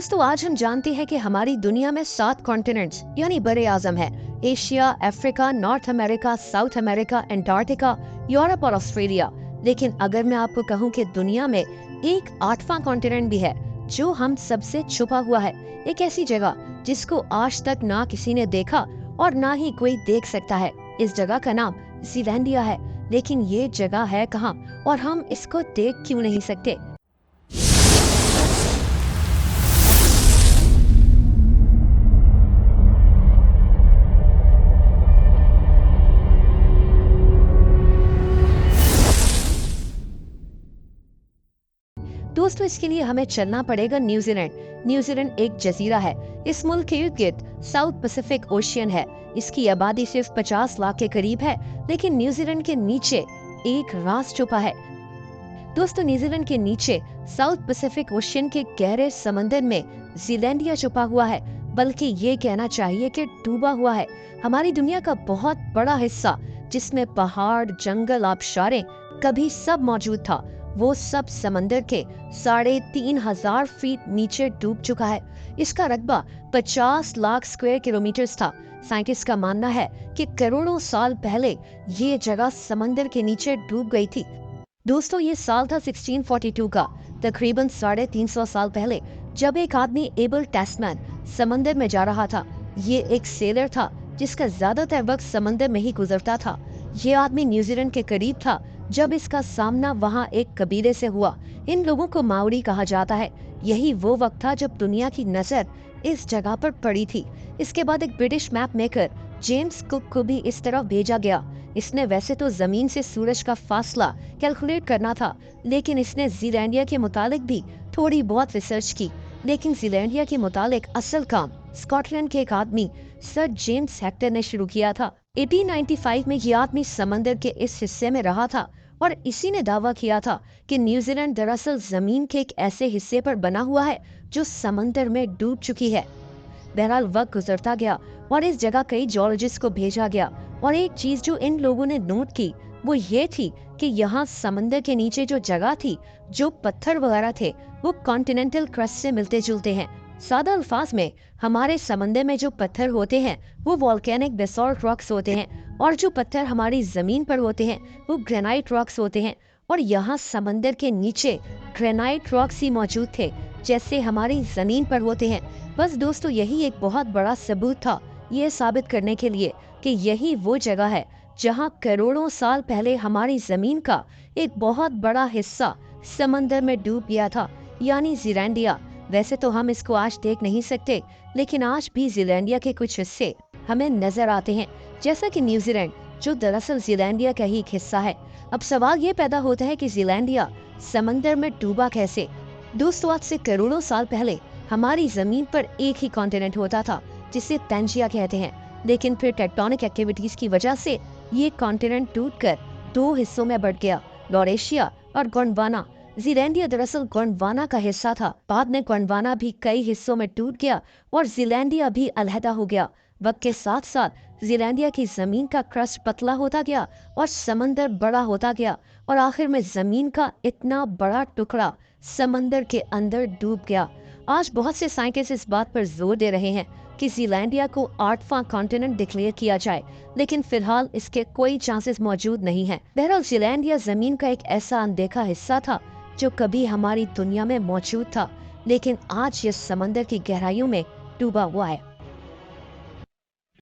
दोस्तों, आज हम जानते हैं कि हमारी दुनिया में 7 कॉन्टिनेंट्स यानी बड़े आजम है। Asia, Africa, north America, south America, Antarctica, Europe और ऑस्ट्रेलिया। लेकिन अगर मैं आपको कहूँ कि दुनिया में एक 8वां कॉन्टिनेंट भी है जो हम सबसे छुपा हुआ है, एक ऐसी जगह जिसको आज तक ना किसी ने देखा और ना ही कोई देख सकता है। इस जगह का नाम ज़ीलैंडिया है। लेकिन ये जगह है कहाँ और हम इसको देख क्यों नहीं सकते? दोस्तों, इसके लिए हमें चलना पड़ेगा न्यूजीलैंड। न्यूजीलैंड एक जजीरा है। इस मुल्क के इर्द गिर्द साउथ पैसिफिक ओशियन है। इसकी आबादी सिर्फ 50 लाख के करीब है। लेकिन न्यूजीलैंड के नीचे एक राज छुपा है। दोस्तों, न्यूजीलैंड के नीचे साउथ पैसिफिक ओशियन के गहरे समंदर में ज़ीलैंडिया छुपा हुआ है। बल्कि ये कहना चाहिए कि डूबा हुआ है। हमारी दुनिया का बहुत बड़ा हिस्सा जिसमें पहाड़, जंगल, आबशारें कभी सब मौजूद था, वो सब समंदर के 3,500 फीट नीचे डूब चुका है। इसका रकबा 50 लाख स्क्वायर किलोमीटर था। साइंटिस्ट का मानना है कि करोड़ों साल पहले ये जगह समंदर के नीचे डूब गई थी। दोस्तों, ये साल था 1642 का, तकरीबन 350 साल पहले, जब एक आदमी एबल टैस्मैन समंदर में जा रहा था। ये एक सेलर था जिसका ज्यादातर वक्त समंदर में ही गुजरता था। ये आदमी न्यूजीलैंड के करीब था जब इसका सामना वहाँ एक कबीले से हुआ। इन लोगों को माओरी कहा जाता है। यही वो वक्त था जब दुनिया की नजर इस जगह पर पड़ी थी। इसके बाद एक British map maker James cook को भी इस तरफ भेजा गया। इसने वैसे तो जमीन से सूरज का फासला कैलकुलेट करना था, लेकिन इसने ज़ीलैंडिया के मुतालिक भी थोड़ी बहुत रिसर्च की। लेकिन ज़ीलैंडिया के मुतालिक असल काम स्कॉटलैंड के एक आदमी सर जेम्स हेक्टर ने शुरू किया था। 1895 में ये आदमी समंदर के इस हिस्से में रहा था और इसी ने दावा किया था कि न्यूजीलैंड दरअसल जमीन के एक ऐसे हिस्से पर बना हुआ है जो समंदर में डूब चुकी है। बहरहाल वक्त गुजरता गया और इस जगह कई जियोलॉजिस्ट को भेजा गया, और एक चीज जो इन लोगों ने नोट की वो ये थी कि यहाँ समंदर के नीचे जो जगह थी, जो पत्थर वगैरह थे, वो कॉन्टिनेंटल क्रस्ट से मिलते जुलते हैं। सादा अल्फाज में, हमारे समंदर में जो पत्थर होते हैं वो वोल्केनिक बेसॉल्ट रॉक्स होते हैं, और जो पत्थर हमारी जमीन पर होते हैं वो ग्रेनाइट रॉक्स होते हैं। और यहाँ समंदर के नीचे ग्रेनाइट रॉक्स ही मौजूद थे जैसे हमारी जमीन पर होते हैं। बस दोस्तों, यही एक बहुत बड़ा सबूत था ये साबित करने के लिए कि यही वो जगह है जहाँ करोड़ों साल पहले हमारी जमीन का एक बहुत बड़ा हिस्सा समंदर में डूब गया था, यानी ज़ीलैंडिया। वैसे तो हम इसको आज देख नहीं सकते, लेकिन आज भी ज़ीलैंडिया के कुछ हिस्से हमें नजर आते हैं, जैसा कि न्यूजीलैंड, जो दरअसल ज़ीलैंडिया का ही एक हिस्सा है। अब सवाल ये पैदा होता है कि ज़ीलैंडिया समंदर में डूबा कैसे? दोस्तों, आज से करोड़ों साल पहले हमारी जमीन पर एक ही कॉन्टिनेंट होता था जिसे पैंजिया कहते हैं। लेकिन फिर टेक्टोनिक एक्टिविटीज की वजह से ये कॉन्टिनेंट टूटकर 2 हिस्सों में बढ़ गया, लॉरेशिया और गोंडवाना। ज़ीलैंडिया दरअसल गोंडवाना का हिस्सा था। बाद में गोंडवाना भी कई हिस्सों में टूट गया और ज़ीलैंडिया भी अलहदा हो गया। वक्त के साथ साथ ज़ीलैंडिया की जमीन का क्रस्ट पतला होता गया और समंदर बड़ा होता गया, और आखिर में जमीन का इतना बड़ा टुकड़ा समंदर के अंदर डूब गया। आज बहुत से साइंटिस्ट इस बात पर जोर दे रहे हैं कि ज़ीलैंडिया को 8वां कॉन्टिनेंट डिक्लेयर किया जाए, लेकिन फिलहाल इसके कोई चांसेस मौजूद नहीं है। बहरहाल, ज़ीलैंडिया जमीन का एक ऐसा अनदेखा हिस्सा था जो कभी हमारी दुनिया में मौजूद था, लेकिन आज ये समंदर की गहराइयों में डूबा हुआ है।